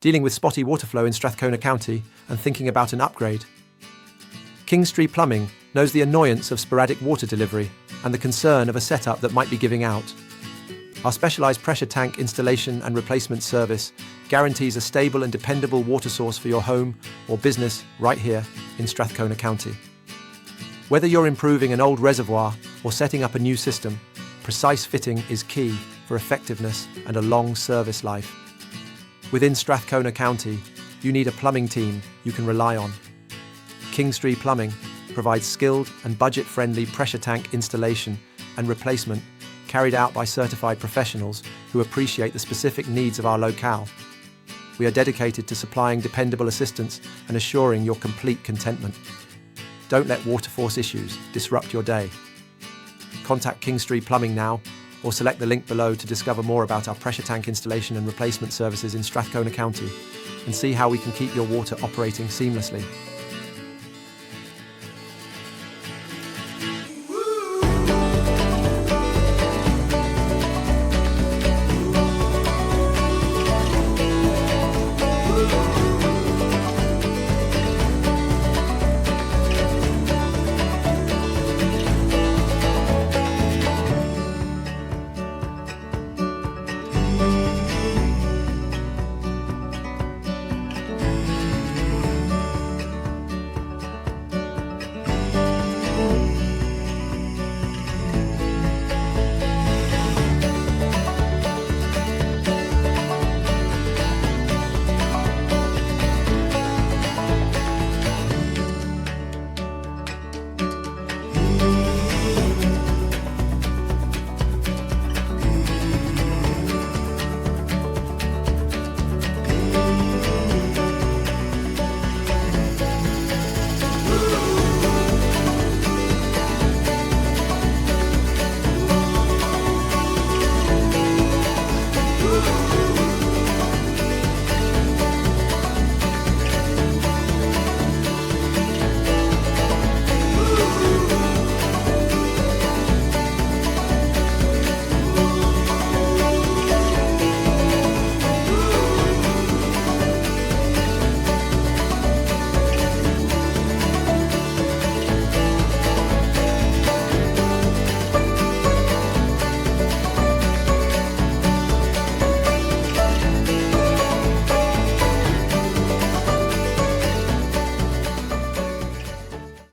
Dealing with spotty water flow in Strathcona County and thinking about an upgrade? Kingstree Plumbing knows the annoyance of sporadic water delivery and the concern of a setup that might be giving out. Our specialised pressure tank installation and replacement service guarantees a stable and dependable water source for your home or business right here in Strathcona County. Whether you're improving an old reservoir or setting up a new system, precise fitting is key for effectiveness and a long service life. Within Strathcona County, you need a plumbing team you can rely on. Kingstree Plumbing provides skilled and budget-friendly pressure tank installation and replacement carried out by certified professionals who appreciate the specific needs of our locale. We are dedicated to supplying dependable assistance and assuring your complete contentment. Don't let waterforce issues disrupt your day. Contact Kingstree Plumbing now, or select the link below to discover more about our pressure tank installation and replacement services in Strathcona County and see how we can keep your water operating seamlessly.